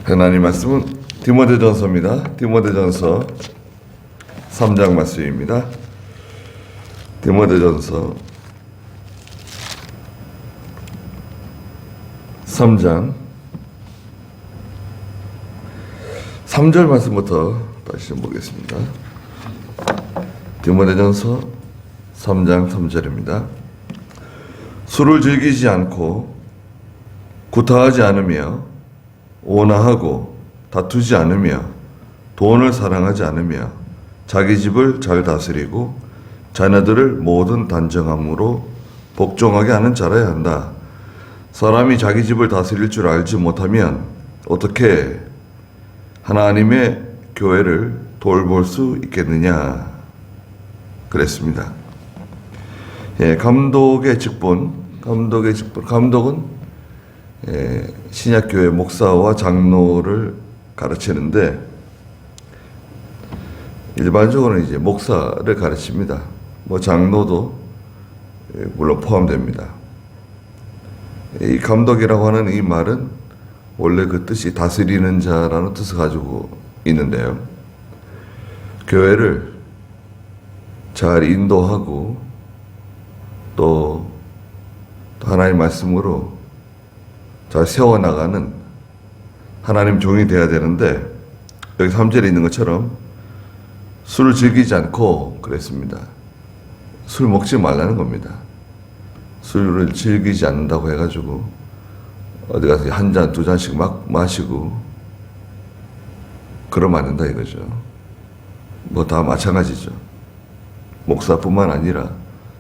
하나님 말씀은 디모데전서입니다. 디모데전서 3장 말씀입니다. 디모데전서 3장 3절 말씀부터 다시 좀 보겠습니다. 디모데전서 3장 3절입니다. 술을 즐기지 않고 구타하지 않으며 온화하고 다투지 않으며 돈을 사랑하지 않으며 자기 집을 잘 다스리고 자녀들을 모든 단정함으로 복종하게 하는 자라야 한다. 사람이 자기 집을 다스릴 줄 알지 못하면 어떻게 하나님의 교회를 돌볼 수 있겠느냐 그랬습니다. 감독의 직분, 감독은 신약교회 목사와 장로를 가르치는데 일반적으로는 이제 목사를 가르칩니다. 장로도 물론 포함됩니다. 이 감독이라고 하는 이 말은 원래 그 뜻이 다스리는 자라는 뜻을 가지고 있는데요. 교회를 잘 인도하고 또 하나님의 말씀으로 잘 세워나가는 하나님 종이 되어야 되는데 여기 3절에 있는 것처럼 술을 즐기지 않고 그랬습니다. 술 먹지 말라는 겁니다. 술을 즐기지 않는다고 해가지고 어디 가서 한 잔, 두 잔씩 막 마시고 그러면 안 된다 이거죠. 다 마찬가지죠. 목사뿐만 아니라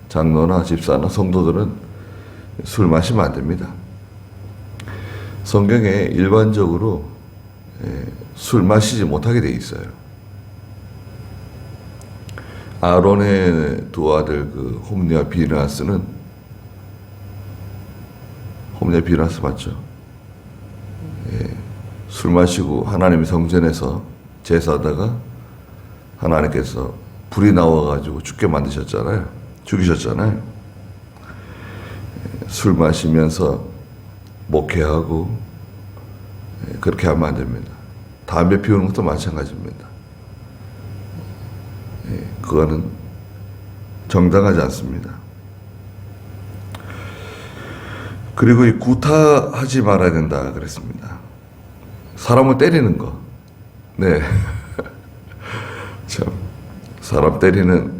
장로나 집사나 성도들은 술 마시면 안 됩니다. 성경에 일반적으로 술 마시지 못하게 돼 있어요. 아론의 두 아들 홈리와 비느하스는 홈리와 비느하스 맞죠? 술 마시고 하나님의 성전에서 제사하다가 하나님께서 불이 나와가지고 죽게 만드셨잖아요. 죽이셨잖아요. 술 마시면서 목회하고 그렇게 하면 안 됩니다. 담배 피우는 것도 마찬가지입니다. 그거는 정당하지 않습니다. 그리고 이 구타하지 말아야 된다 그랬습니다. 사람을 때리는 거. 네. 참 사람 때리는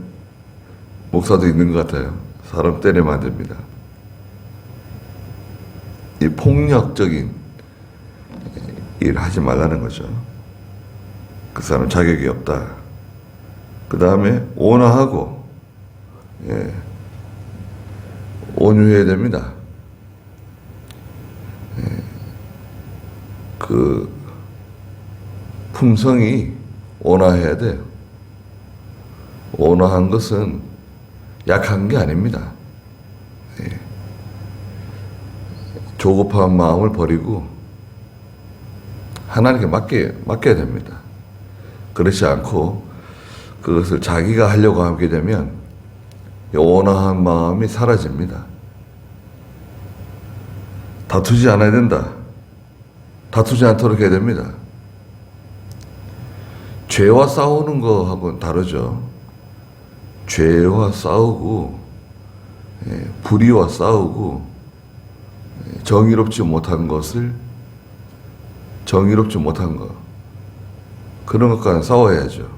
목사도 있는 것 같아요. 사람 때리면 안 됩니다. 이 폭력적인 일을 하지 말라는 거죠. 그 사람 자격이 없다. 그 다음에 온화하고 온유해야 됩니다. 그 품성이 온화해야 돼요. 온화한 것은 약한 게 아닙니다. 조급한 마음을 버리고 하나님께 맡겨야 됩니다. 그렇지 않고 그것을 자기가 하려고 하게 되면 온화한 마음이 사라집니다. 다투지 않아야 된다. 다투지 않도록 해야 됩니다. 죄와 싸우는 거하고는 다르죠. 죄와 싸우고 불의와 싸우고 정의롭지 못한 거 그런 것과는 싸워야죠.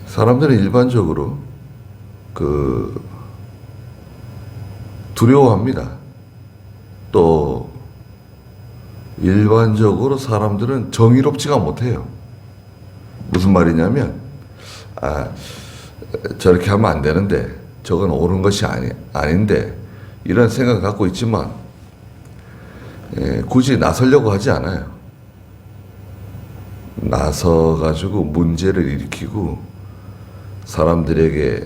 사람들은 일반적으로 두려워합니다. 또 일반적으로 사람들은 정의롭지가 못해요. 무슨 말이냐면 저렇게 하면 안 되는데 저건 옳은 것이 아닌데 이런 생각을 갖고 있지만 굳이 나서려고 하지 않아요. 나서가지고 문제를 일으키고 사람들에게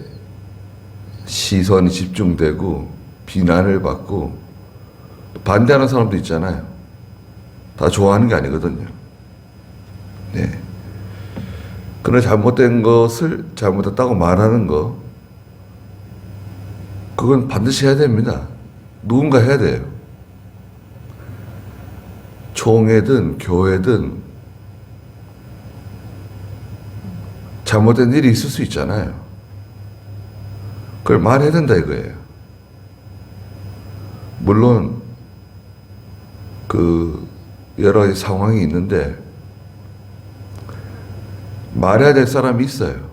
시선이 집중되고 비난을 받고 반대하는 사람도 있잖아요. 다 좋아하는 게 아니거든요. 그러나 잘못된 것을 잘못했다고 말하는 거 그건 반드시 해야 됩니다. 누군가 해야 돼요. 총회든 교회든 잘못된 일이 있을 수 있잖아요. 그걸 말해야 된다 이거예요. 물론 그 여러 가지 상황이 있는데 말해야 될 사람이 있어요.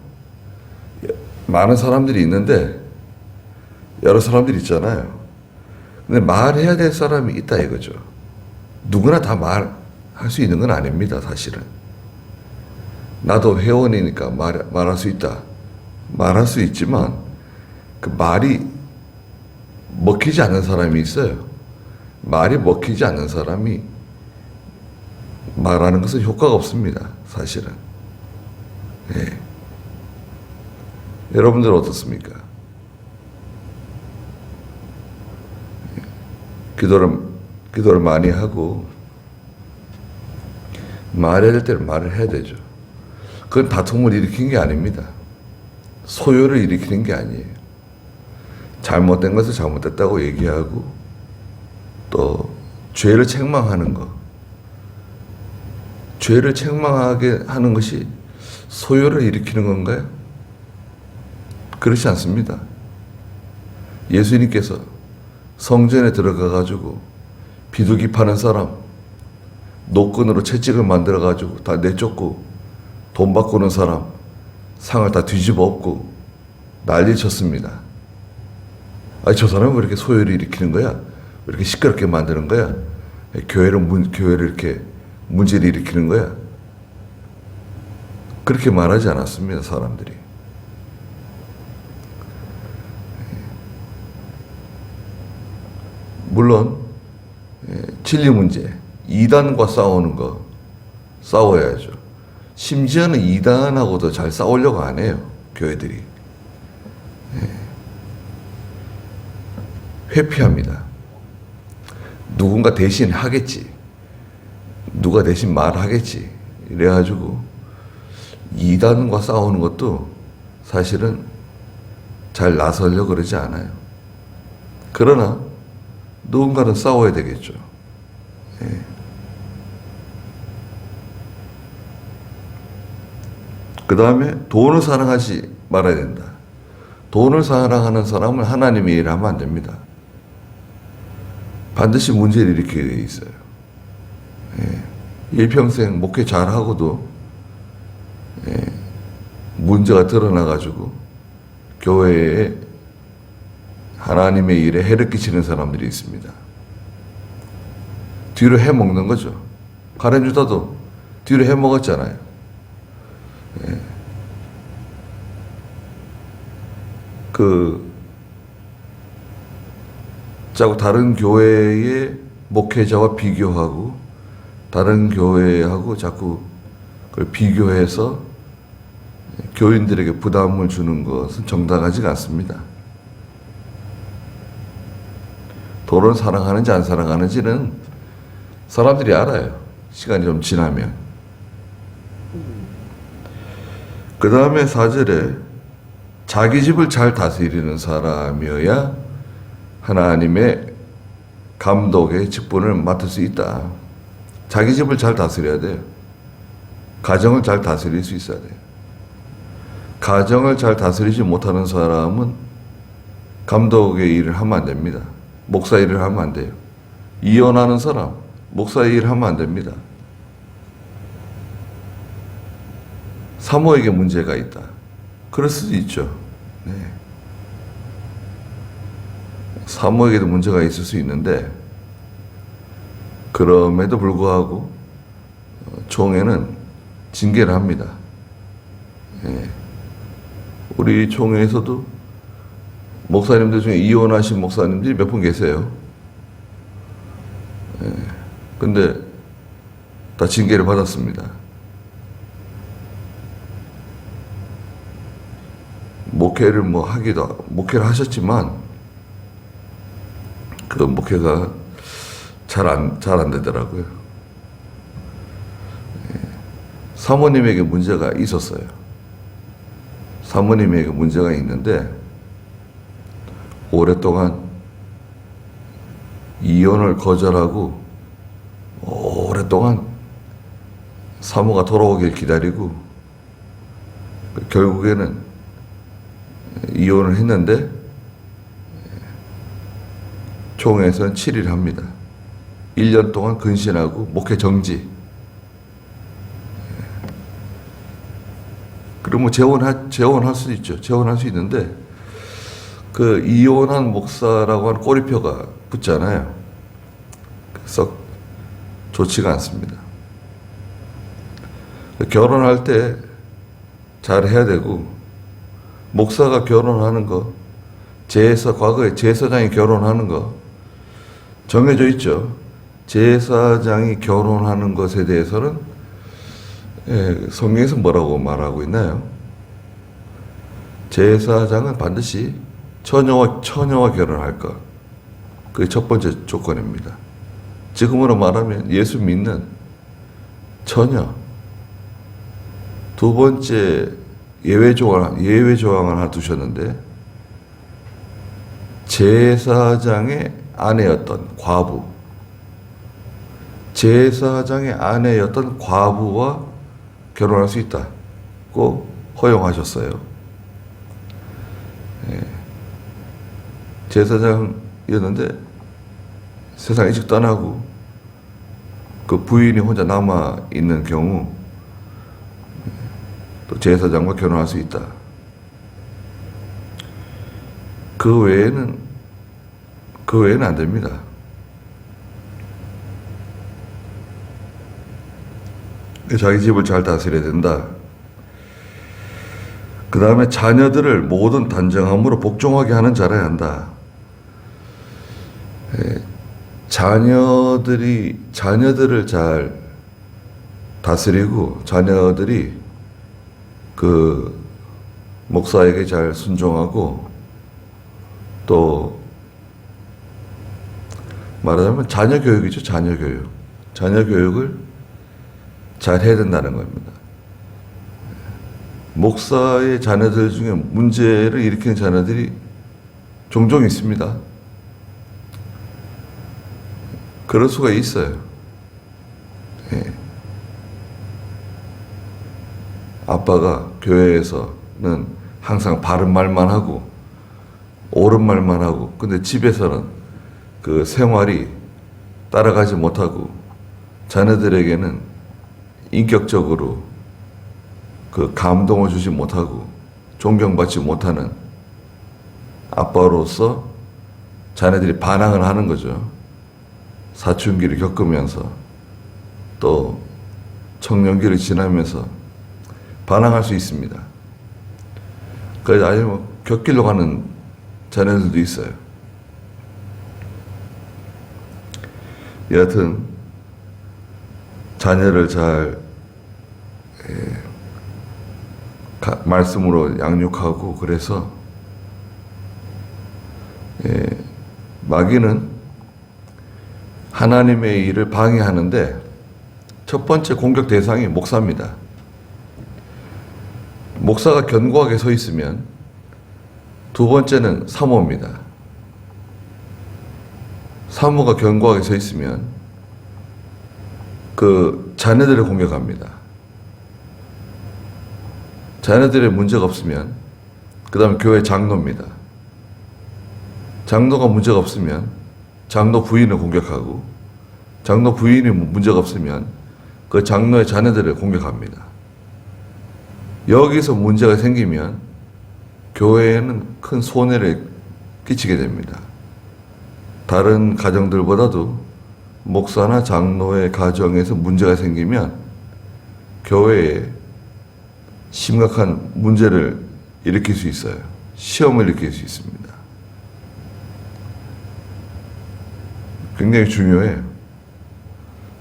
많은 사람들이 있는데 여러 사람들이 있잖아요. 근데 말해야 될 사람이 있다 이거죠. 누구나 다 말할 수 있는 건 아닙니다, 사실은. 나도 회원이니까 말할 수 있다. 말할 수 있지만 그 말이 먹히지 않는 사람이 있어요. 말이 먹히지 않는 사람이 말하는 것은 효과가 없습니다, 사실은. 예. 여러분들은 어떻습니까? 기도를 많이 하고 말해야 될 때는 말을 해야 되죠. 그건 다툼을 일으킨 게 아닙니다. 소요를 일으키는 게 아니에요. 잘못된 것을 잘못됐다고 얘기하고 또 죄를 책망하는 거. 죄를 책망하게 하는 것이 소요를 일으키는 건가요? 그렇지 않습니다. 예수님께서 성전에 들어가가지고 비둘기 파는 사람, 노끈으로 채찍을 만들어가지고 다 내쫓고 돈 바꾸는 사람, 상을 다 뒤집어 엎고 난리 쳤습니다. 아니, 저 사람은 왜 이렇게 소요를 일으키는 거야? 왜 이렇게 시끄럽게 만드는 거야? 교회를 이렇게 문제를 일으키는 거야? 그렇게 말하지 않았습니다, 사람들이. 물론 진리 문제, 이단과 싸우는 거 싸워야죠. 심지어는 이단하고도 잘 싸우려고 안 해요, 교회들이. 회피합니다. 누군가 대신 하겠지. 누가 대신 말하겠지. 이래가지고 이단과 싸우는 것도 사실은 잘 나서려고 그러지 않아요. 그러나 누군가는 싸워야 되겠죠. 예. 그 다음에 돈을 사랑하지 말아야 된다. 돈을 사랑하는 사람은 하나님의 일을 하면 안 됩니다. 반드시 문제를 일으키게 돼 있어요. 예. 일평생 목회 잘하고도 문제가 드러나가지고 교회에 하나님의 일에 해를 끼치는 사람들이 있습니다. 뒤로 해먹는 거죠. 가룟 유다도 뒤로 해먹었잖아요. 예. 자꾸 다른 교회의 목회자와 비교하고 다른 교회하고 자꾸 그걸 비교해서 교인들에게 부담을 주는 것은 정당하지가 않습니다. 돈을 사랑하는지 안 사랑하는지는 사람들이 알아요. 시간이 좀 지나면. 그 다음에 4절에 자기 집을 잘 다스리는 사람이어야 하나님의 감독의 직분을 맡을 수 있다. 자기 집을 잘 다스려야 돼요. 가정을 잘 다스릴 수 있어야 돼요. 가정을 잘 다스리지 못하는 사람은 감독의 일을 하면 안 됩니다. 목사 일을 하면 안 돼요. 이혼하는 사람, 목사 일을 하면 안 됩니다. 사모에게 문제가 있다. 그럴 수도 있죠. 네. 사모에게도 문제가 있을 수 있는데 그럼에도 불구하고 총회는 징계를 합니다. 네. 우리 총회에서도 목사님들 중에 이혼하신 목사님들이 몇 분 계세요. 예. 근데 다 징계를 받았습니다. 목회를 목회를 하셨지만 그 목회가 잘 안 되더라고요. 예. 사모님에게 문제가 있었어요. 사모님에게 문제가 있는데 오랫동안 이혼을 거절하고 오랫동안 1년 동안 사모가 돌아오길 기다리고 결국에는 이혼을 했는데 총회에서는 7일 합니다. 1년 동안 근신하고 목회 정지. 그러면 재혼할 수 있죠. 재혼할 수 있는데 그 이혼한 목사라고 하는 꼬리표가 붙잖아요. 썩 좋지가 않습니다. 결혼할 때 잘해야 되고, 목사가 결혼하는 거, 과거에 제사장이 결혼하는 거 정해져 있죠. 제사장이 결혼하는 것에 대해서는 성경에서 뭐라고 말하고 있나요? 제사장은 반드시 처녀와 결혼할 것. 그게 첫 번째 조건입니다. 지금으로 말하면 예수 믿는 처녀. 두 번째 예외 조항을 하나 두셨는데, 제사장의 아내였던 과부. 제사장의 아내였던 과부와 결혼할 수 있다고 허용하셨어요. 제사장이었는데 세상 일찍 떠나고 그 부인이 혼자 남아 있는 경우 또 제사장과 결혼할 수 있다. 그 외에는 안 됩니다. 자기 집을 잘 다스려야 된다. 그 다음에 자녀들을 모든 단정함으로 복종하게 하는 자라야 한다. 자녀들을 잘 다스리고 자녀들이 그 목사에게 잘 순종하고, 또 말하자면 자녀 교육이죠. 자녀 교육을 잘 해야 된다는 겁니다. 목사의 자녀들 중에 문제를 일으키는 자녀들이 종종 있습니다. 그럴 수가 있어요. 아빠가 교회에서는 항상 바른 말만 하고 옳은 말만 하고, 근데 집에서는 그 생활이 따라가지 못하고 자녀들에게는 인격적으로 그 감동을 주지 못하고 존경받지 못하는 아빠로서 자녀들이 반항을 하는 거죠. 사춘기를 겪으면서 또 청년기를 지나면서 반항할 수 있습니다. 그래서 아예 곁길로 가는 자녀들도 있어요. 여하튼 자녀를 잘 말씀으로 양육하고, 그래서 마귀는 하나님의 일을 방해하는데 첫 번째 공격 대상이 목사입니다. 목사가 견고하게 서 있으면 두 번째는 사모입니다. 사모가 견고하게 서 있으면 그 자녀들을 공격합니다. 자녀들의 문제가 없으면 그 다음에 교회 장로입니다. 장로가 문제가 없으면 장로 부인을 공격하고, 장로 부인이 문제가 없으면 그 장로의 자녀들을 공격합니다. 여기서 문제가 생기면 교회에는 큰 손해를 끼치게 됩니다. 다른 가정들보다도 목사나 장로의 가정에서 문제가 생기면 교회에 심각한 문제를 일으킬 수 있어요. 시험을 일으킬 수 있습니다. 굉장히 중요해요.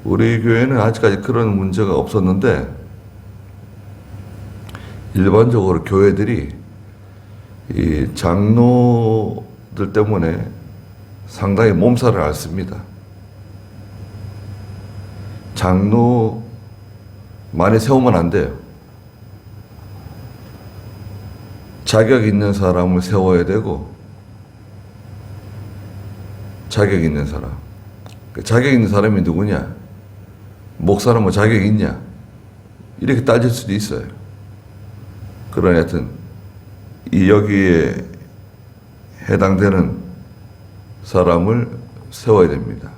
우리 교회는 아직까지 그런 문제가 없었는데, 일반적으로 교회들이 이 장로들 때문에 상당히 몸살을 앓습니다. 장로 많이 세우면 안 돼요. 자격 있는 사람을 세워야 되고, 자격 있는 사람. 그 자격 있는 사람이 누구냐? 목사는 뭐 자격이 있냐? 이렇게 따질 수도 있어요. 그러나 하여튼 이 여기에 해당되는 사람을 세워야 됩니다.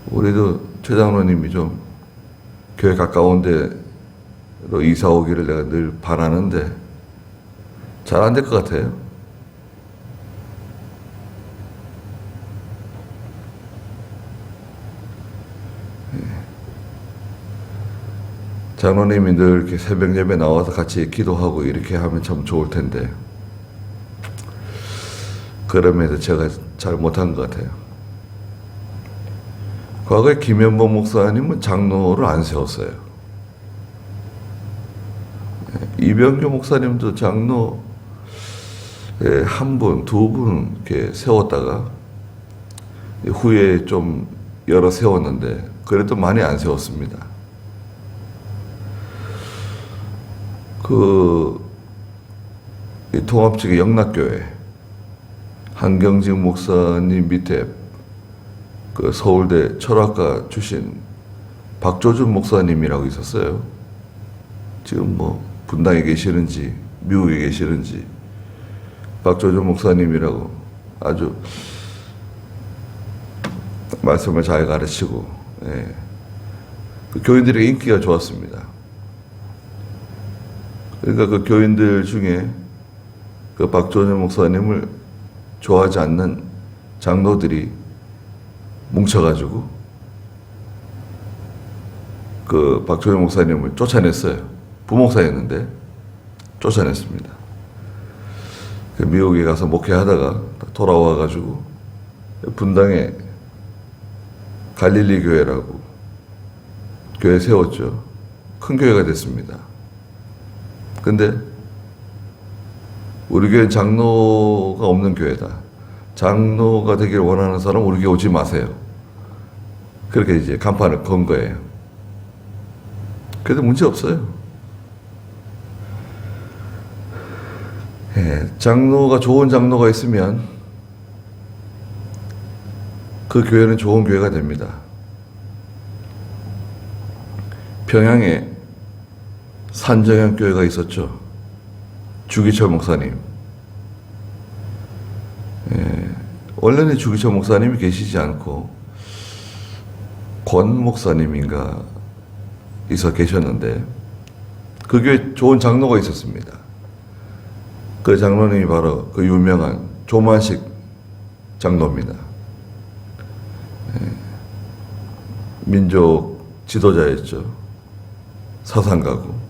우리도 최 장로님이 좀 교회 가까운 데로 이사 오기를 내가 늘 바라는데 잘 안 될 것 같아요. 장로님이 늘 이렇게 새벽 예배 나와서 같이 기도하고 이렇게 하면 참 좋을 텐데 그럼에도 제가 잘 못한 것 같아요. 과거에 김현범 목사님은 장로를 안 세웠어요. 이병규 목사님도 장로에 한 분, 두 분 이렇게 세웠다가 후에 좀 여러 세웠는데 그래도 많이 안 세웠습니다. 이 통합측의 영락교회 한경직 목사님 밑에 그 서울대 철학과 출신 박조준 목사님이라고 있었어요. 지금 뭐 분당에 계시는지 미국에 계시는지 박조준 목사님이라고 아주 말씀을 잘 가르치고 그 교인들에게 인기가 좋았습니다. 그러니까 그 교인들 중에 그 박조준 목사님을 좋아하지 않는 장로들이 뭉쳐가지고 그 박조준 목사님을 쫓아냈어요. 부목사였는데 쫓아냈습니다. 그 미국에 가서 목회하다가 돌아와가지고 분당에 갈릴리 교회라고 교회 세웠죠. 큰 교회가 됐습니다. 근데 우리 교회는 장로가 없는 교회다. 장로가 되길 원하는 사람 우리 교회 오지 마세요. 그렇게 이제 간판을 건 거예요. 그래도 문제 없어요. 장로가 좋은 장로가 있으면 그 교회는 좋은 교회가 됩니다. 평양에 산정현 교회가 있었죠. 주기철 목사님. 원래는 주기철 목사님이 계시지 않고 권 목사님인가 있어 계셨는데 그 교회 좋은 장로가 있었습니다. 그 장로님이 바로 그 유명한 조만식 장로입니다. 민족 지도자였죠. 사상가고.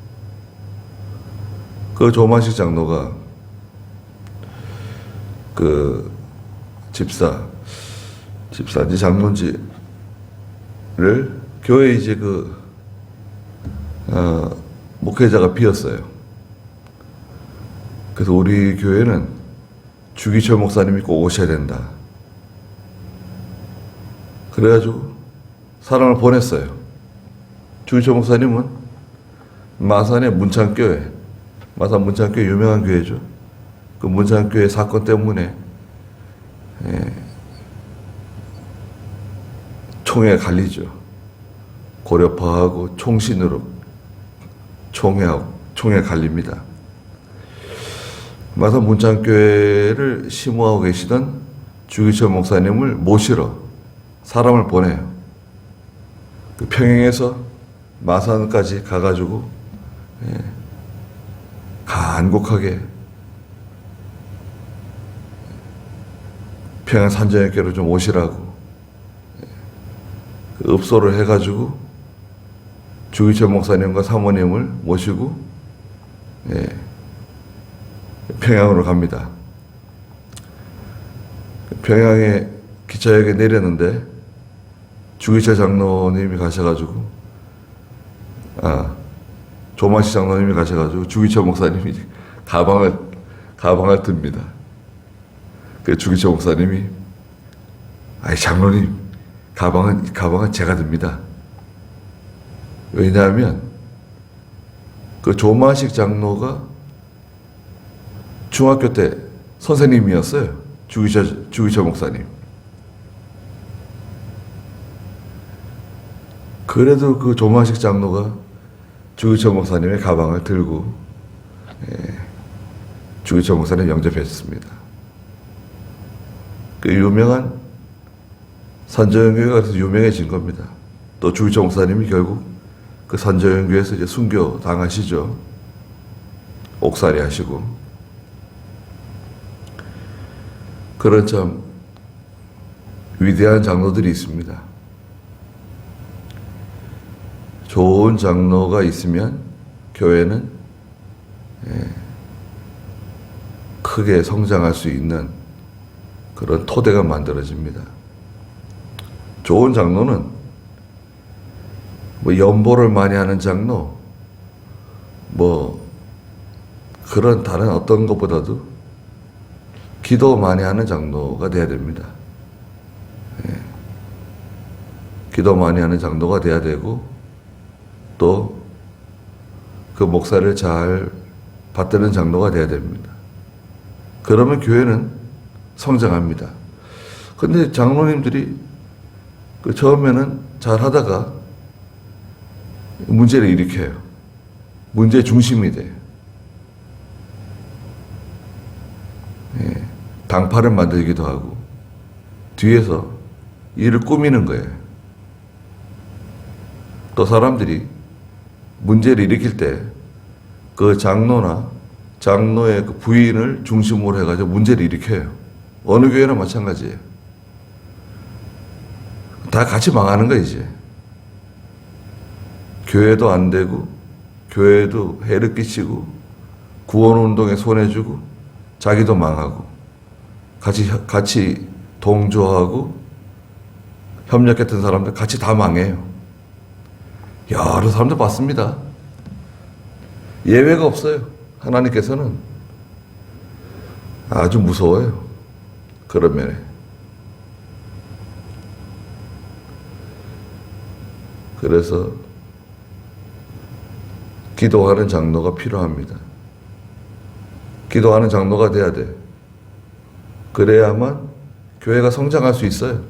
그 조만식 장로가 그 집사인지 장로인지를 교회에 이제 목회자가 비었어요. 그래서 우리 교회는 주기철 목사님이 꼭 오셔야 된다. 그래가지고 사람을 보냈어요. 주기철 목사님은 마산의 문창교회, 마산 문창교회 유명한 교회죠. 그 문창교회 사건 때문에 총에 갈리죠. 고려파하고 총신으로 총에 갈립니다. 마산 문창교회를 심호하고 계시던 주기철 목사님을 모시러 사람을 보내요. 그 평양에서 마산까지 가가지고 간곡하게 평양 산정학교로 좀 오시라고 그 읍소를 해가지고 주기철 목사님과 사모님을 모시고 평양으로 갑니다. 평양에 기차역에 내렸는데 주기철 장로님이 가셔가지고 조만식 장로님이 가셔가지고 주기철 목사님이 가방을 듭니다. 그 주기철 목사님이 장로님 가방은 제가 듭니다. 왜냐하면 그 조만식 장로가 중학교 때 선생님이었어요. 주기철 목사님. 그래도 그 조만식 장로가 주기철 목사님의 가방을 들고 주기철 목사님 영접했습니다. 그 유명한 산저영교회가 그래서 유명해진 겁니다. 또 주기철 목사님이 결국 그 산저영교회에서 이제 순교 당하시죠. 옥살이 하시고. 그런 참 위대한 장로들이 있습니다. 좋은 장로가 있으면 교회는 크게 성장할 수 있는 그런 토대가 만들어집니다. 좋은 장로는 뭐 연보를 많이 하는 장로, 뭐 그런 다른 어떤 것보다도 기도 많이 하는 장로가 돼야 됩니다. 기도 많이 하는 장로가 돼야 되고 또 그 목사를 잘 받드는 장로가 돼야 됩니다. 그러면 교회는 성장합니다. 근데 장로님들이 그 처음에는 잘 하다가 문제를 일으켜요. 문제의 중심이 돼요. 당파를 만들기도 하고 뒤에서 일을 꾸미는 거예요. 또 사람들이 문제를 일으킬 때 그 장로나 장로의 그 부인을 중심으로 해가지고 문제를 일으켜요. 어느 교회나 마찬가지예요. 다 같이 망하는 거예요, 이제. 교회도 안 되고, 교회도 해를 끼치고, 구원운동에 손해주고, 자기도 망하고, 같이 동조하고, 협력했던 사람들 같이 다 망해요. 여러 사람들 봤습니다. 예외가 없어요. 하나님께서는 아주 무서워요. 그런 면에. 그래서 기도하는 장로가 필요합니다. 기도하는 장로가 돼야 돼. 그래야만 교회가 성장할 수 있어요.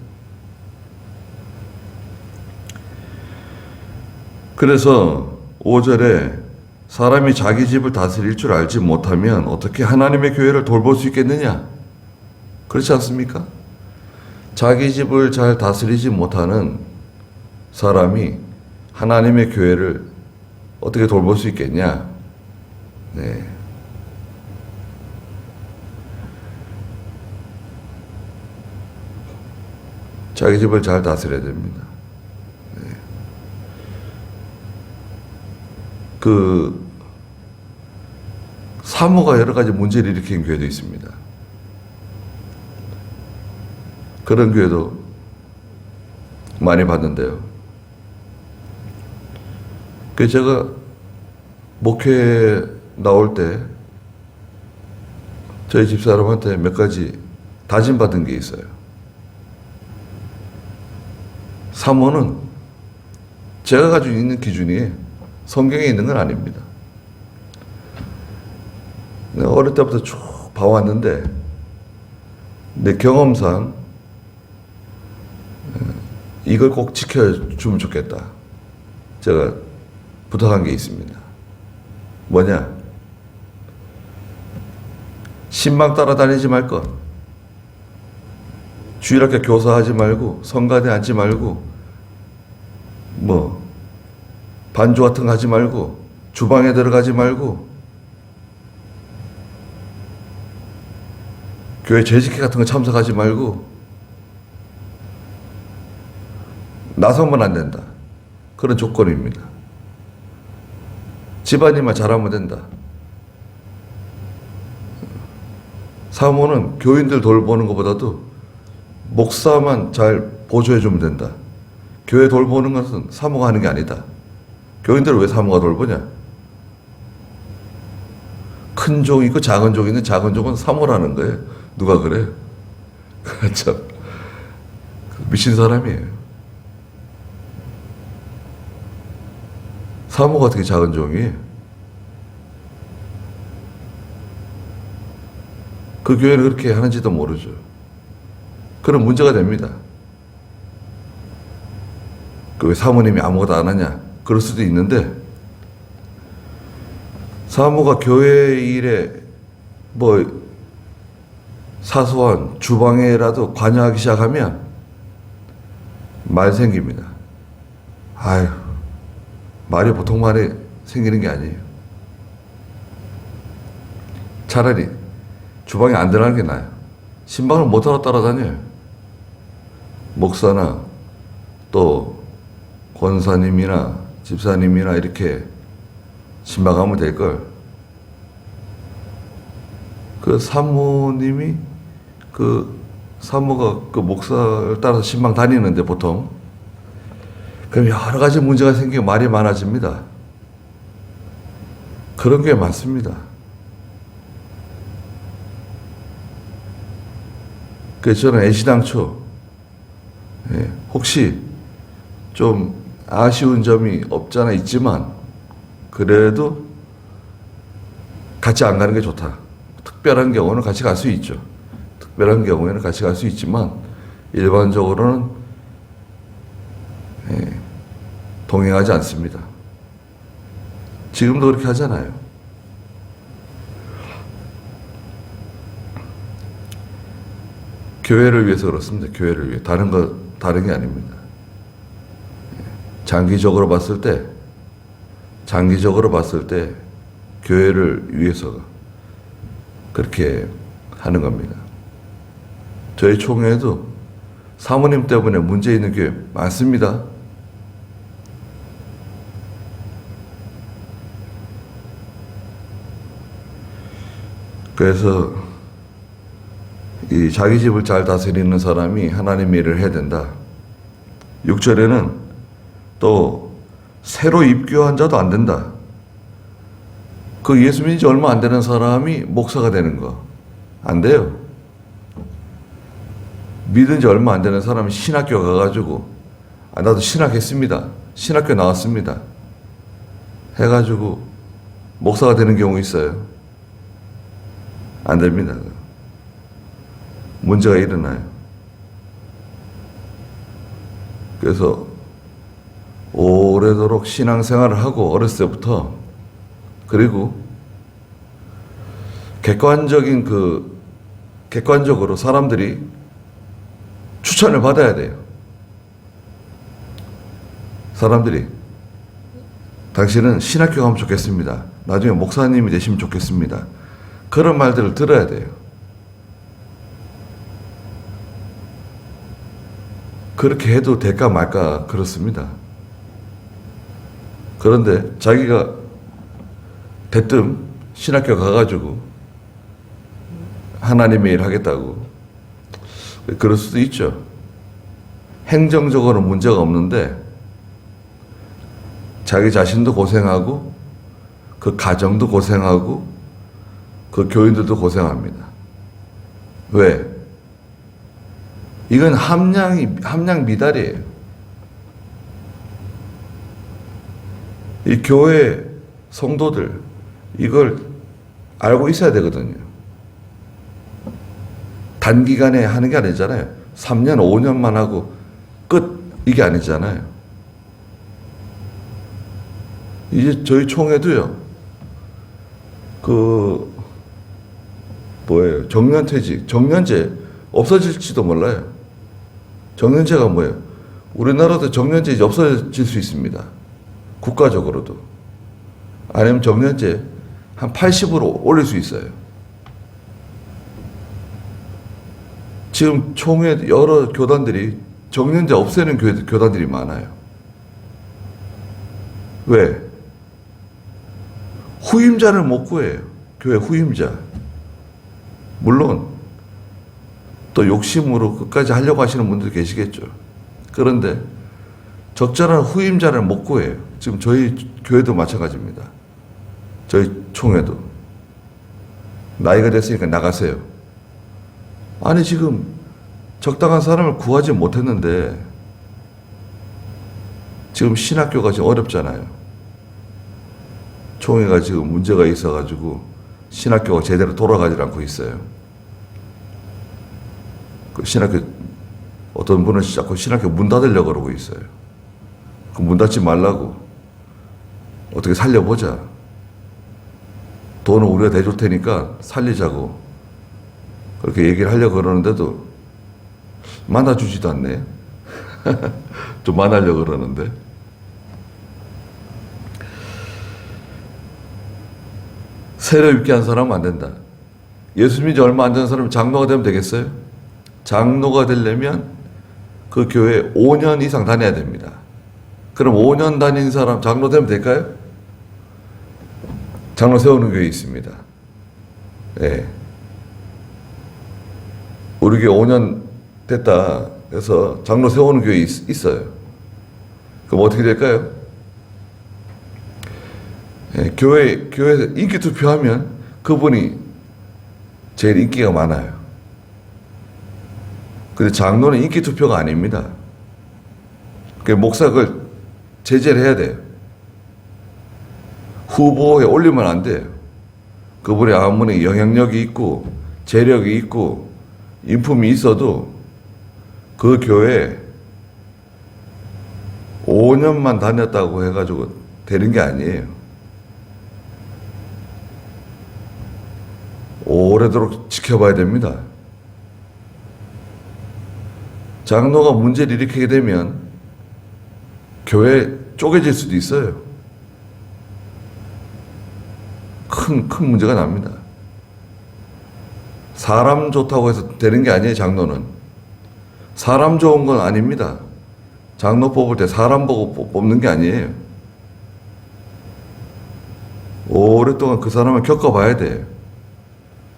그래서 5절에 사람이 자기 집을 다스릴 줄 알지 못하면 어떻게 하나님의 교회를 돌볼 수 있겠느냐? 그렇지 않습니까? 자기 집을 잘 다스리지 못하는 사람이 하나님의 교회를 어떻게 돌볼 수 있겠냐? 네. 자기 집을 잘 다스려야 됩니다. 네. 그 사모가 여러 가지 문제를 일으키는 교회도 있습니다. 그런 교회도 많이 봤는데요. 그 제가 목회에 나올 때 저희 집사람한테 몇 가지 다짐받은 게 있어요. 사모는 제가 가지고 있는 기준이 성경에 있는 건 아닙니다. 내가 어릴 때부터 쭉 봐왔는데 내 경험상 이걸 꼭 지켜주면 좋겠다. 제가 부탁한 게 있습니다. 뭐냐? 신방 따라다니지 말 것. 주일학교 교사하지 말고 성가대 앉지 말고 뭐 반주 같은 거 하지 말고 주방에 들어가지 말고 교회 재직회 같은 거 참석하지 말고 나서면 안 된다. 그런 조건입니다. 집안일만 잘하면 된다. 사모는 교인들 돌보는 것보다도 목사만 잘 보조해주면 된다. 교회 돌보는 것은 사모가 하는 게 아니다. 교인들을 왜 사모가 돌보냐? 큰 종 있고 작은 종 있는 작은 종은 사모라는 거예요. 누가 그래요? 참 미친 사람이에요. 사모가 어떻게 작은 종이에요? 그 교회는 그렇게 하는지도 모르죠. 그런 문제가 됩니다. 그 왜 사모님이 아무것도 안 하냐? 그럴 수도 있는데, 사모가 교회 일에 뭐 사소한 주방에라도 관여하기 시작하면 말 생깁니다. 아유, 말이 보통 말이 생기는 게 아니에요. 차라리 주방에 안 들어가는 게 나아요. 신방을 못하러 따라다녀요. 목사나 또 권사님이나 집사님이나 이렇게 신방하면 될걸. 그 사모님이 사모가 그 목사를 따라서 신방 다니는데 보통 그럼 여러 가지 문제가 생기고 말이 많아집니다. 그런 게 많습니다. 그래서 저는 애시당초 혹시 좀 아쉬운 점이 없잖아 있지만 그래도 같이 안 가는 게 좋다. 특별한 경우는 같이 갈 수 있죠. 특별한 경우에는 같이 갈 수 있지만 일반적으로는 동행하지 않습니다. 지금도 그렇게 하잖아요. 교회를 위해서 그렇습니다. 교회를 위해. 다른 게 아닙니다. 장기적으로 봤을 때 교회를 위해서 그렇게 하는 겁니다. 저희 총회에도 사모님 때문에 문제 있는 교회 많습니다. 그래서 이 자기 집을 잘 다스리는 사람이 하나님의 일을 해야 된다. 6절에는 또 새로 입교한 자도 안 된다. 그 예수 믿은 지 얼마 안 되는 사람이 목사가 되는 거 안 돼요. 믿은 지 얼마 안 되는 사람이 신학교 가가지고 나도 신학했습니다. 신학교 나왔습니다. 해가지고 목사가 되는 경우 있어요. 안 됩니다. 문제가 일어나요. 그래서 오래도록 신앙생활을 하고 어렸을 때부터 그리고 객관적으로 사람들이 추천을 받아야 돼요. 사람들이 당신은 신학교 가면 좋겠습니다. 나중에 목사님이 되시면 좋겠습니다. 그런 말들을 들어야 돼요. 그렇게 해도 될까 말까 그렇습니다. 그런데 자기가 대뜸 신학교 가가지고 하나님의 일 하겠다고 그럴 수도 있죠. 행정적으로 문제가 없는데 자기 자신도 고생하고 그 가정도 고생하고 그 교인들도 고생합니다. 왜? 이건 함량 미달이에요. 이 교회 성도들 이걸 알고 있어야 되거든요. 단기간에 하는 게 아니잖아요. 3년, 5년만 하고 끝 이게 아니잖아요. 이제 저희 총회도요. 정년퇴직, 정년제 없어질지도 몰라요. 정년제가 뭐예요? 우리나라도 정년제 이제 없어질 수 있습니다. 국가적으로도. 아니면 정년제 한 80으로 올릴 수 있어요. 지금 총회 여러 교단들이 정년제 없애는 교단들이 많아요. 왜? 후임자를 못 구해요. 교회 후임자. 물론 또 욕심으로 끝까지 하려고 하시는 분들 계시겠죠. 그런데 적절한 후임자를 못 구해요. 지금 저희 교회도 마찬가지입니다. 저희 총회도. 나이가 됐으니까 나가세요. 아니 지금 적당한 사람을 구하지 못했는데 지금 신학교가 지금 어렵잖아요. 총회가 지금 문제가 있어가지고 신학교가 제대로 돌아가지 않고 있어요. 그 신학교 어떤 분은 자꾸 신학교 문 닫으려고 그러고 있어요. 그 문 닫지 말라고. 어떻게 살려보자. 돈은 우리가 대줄 테니까 살리자고. 그렇게 얘기를 하려고 그러는데도 만나주지도 않네. 좀 만나려고 그러는데. 세례 입게 한 사람은 안 된다. 예수 믿은 지 얼마 안 된 사람이 장로가 되면 되겠어요? 장로가 되려면 그 교회에 5년 이상 다녀야 됩니다. 그럼 5년 다닌 사람 장로 되면 될까요? 장로 세우는 교회 있습니다. 네. 우리 교회 5년 됐다 해서 장로 세우는 교회 있어요. 그럼 어떻게 될까요? 네, 교회에서 인기 투표하면 그분이 제일 인기가 많아요. 근데 장로는 인기 투표가 아닙니다. 그 목사를 제재를 해야 돼요. 후보에 올리면 안 돼요. 그분이 아무리 영향력이 있고 재력이 있고 인품이 있어도 그 교회에 5년만 다녔다고 해가지고 되는 게 아니에요. 오래도록 지켜봐야 됩니다. 장로가 문제를 일으키게 되면 교회 쪼개질 수도 있어요. 큰 문제가 납니다. 사람 좋다고 해서 되는 게 아니에요, 장로는. 사람 좋은 건 아닙니다. 장로 뽑을 때 사람 보고 뽑는 게 아니에요. 오랫동안 그 사람을 겪어봐야 돼요.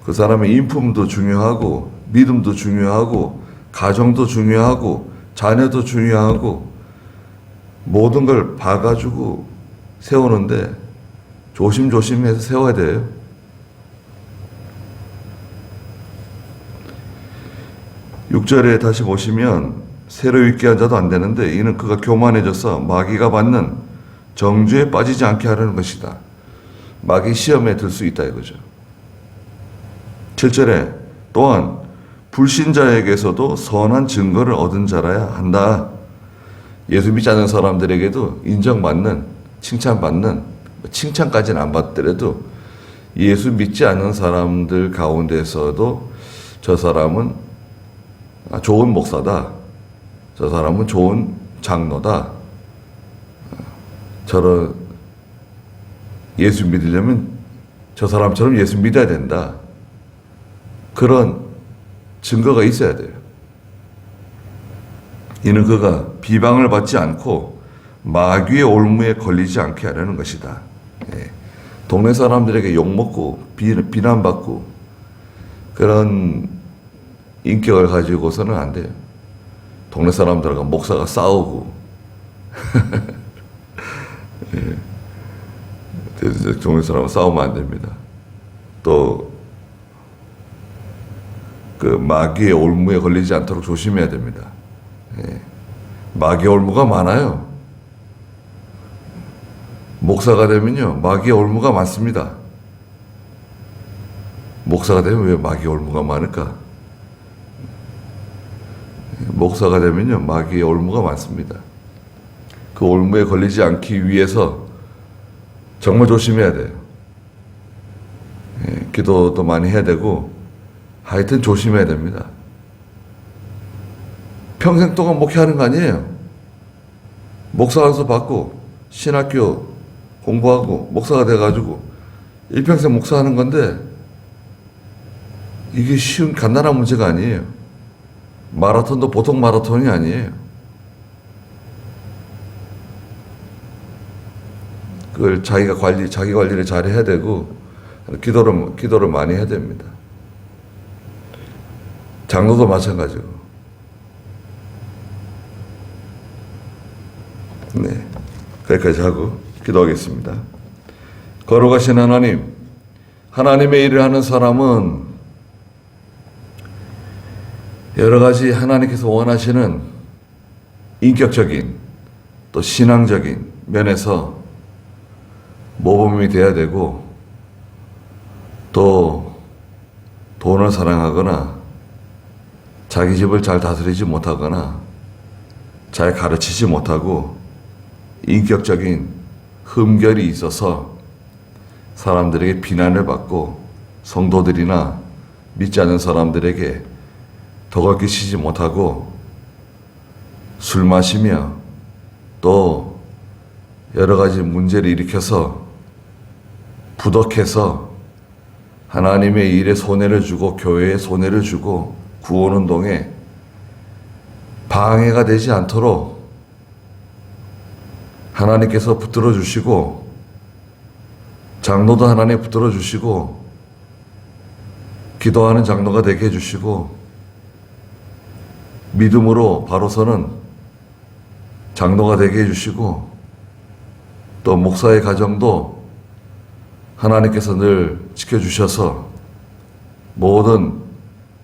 그 사람의 인품도 중요하고, 믿음도 중요하고, 가정도 중요하고, 자녀도 중요하고, 모든 걸 봐가지고 세우는데 조심조심해서 세워야 돼요. (6절에) 다시 보시면 새로 있게 한 자도 안 되는데 이는 그가 교만해져서 마귀가 받는 정죄에 빠지지 않게 하려는 것이다. 마귀 시험에 들 수 있다 이거죠. (7절에) 또한 불신자에게서도 선한 증거를 얻은 자라야 한다. 예수 믿지 않는 사람들에게도 인정받는, 칭찬받는, 칭찬까지는 안 받더라도 예수 믿지 않는 사람들 가운데서도 저 사람은 좋은 목사다. 저 사람은 좋은 장로다. 저런 예수 믿으려면 저 사람처럼 예수 믿어야 된다. 그런 증거가 있어야 돼요. 이는 그가 비방을 받지 않고 마귀의 올무에 걸리지 않게 하려는 것이다. 예. 동네 사람들에게 욕먹고 비난받고 그런 인격을 가지고서는 안 돼요. 동네 사람들과 목사가 싸우고 예. 동네 사람과 싸우면 안 됩니다. 또 그 마귀의 올무에 걸리지 않도록 조심해야 됩니다. 예. 마귀의 올무가 많아요. 목사가 되면요, 마귀의 올무가 많습니다. 목사가 되면 왜 마귀의 올무가 많을까? 목사가 되면요, 마귀의 올무가 많습니다. 그 올무에 걸리지 않기 위해서 정말 조심해야 돼요. 예, 기도도 많이 해야 되고, 하여튼 조심해야 됩니다. 평생 동안 목회하는 거 아니에요. 목사 안수 받고 신학교 공부하고 목사가 돼가지고 일평생 목사하는 건데 이게 쉬운 간단한 문제가 아니에요. 마라톤도 보통 마라톤이 아니에요. 그걸 자기 관리를 잘 해야 되고 기도를 많이 해야 됩니다. 장로도 마찬가지고. 네, 거기까지 하고 기도하겠습니다. 거룩하신 하나님, 하나님의 일을 하는 사람은 여러 가지 하나님께서 원하시는 인격적인 또 신앙적인 면에서 모범이 돼야 되고 또 돈을 사랑하거나 자기 집을 잘 다스리지 못하거나 잘 가르치지 못하고 인격적인 흠결이 있어서 사람들에게 비난을 받고 성도들이나 믿지 않는 사람들에게 덕을 끼치지 못하고 술 마시며 또 여러 가지 문제를 일으켜서 부덕해서 하나님의 일에 손해를 주고 교회에 손해를 주고 구원운동에 방해가 되지 않도록 하나님께서 붙들어 주시고 장로도 하나님 붙들어 주시고 기도하는 장로가 되게 해주시고 믿음으로 바로 서는 장로가 되게 해주시고 또 목사의 가정도 하나님께서 늘 지켜주셔서 모든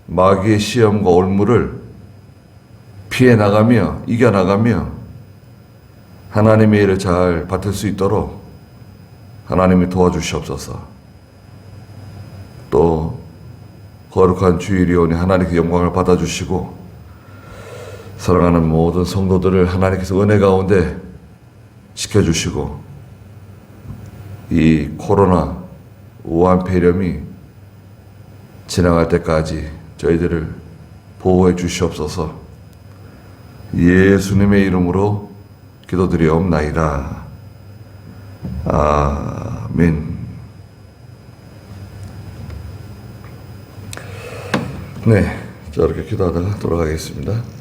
마귀의 시험과 올무를 피해 나가며 이겨 나가며 하나님의 일을 잘 받을 수 있도록 하나님이 도와주시옵소서. 또 거룩한 주일이오니 하나님께 영광을 받아주시고 사랑하는 모든 성도들을 하나님께서 은혜 가운데 지켜주시고 이 코로나 우한 폐렴이 지나갈 때까지 저희들을 보호해 주시옵소서. 예수님의 이름으로 기도드리옵나이다. 아멘. 네, 자 이렇게 기도하다가 돌아가겠습니다.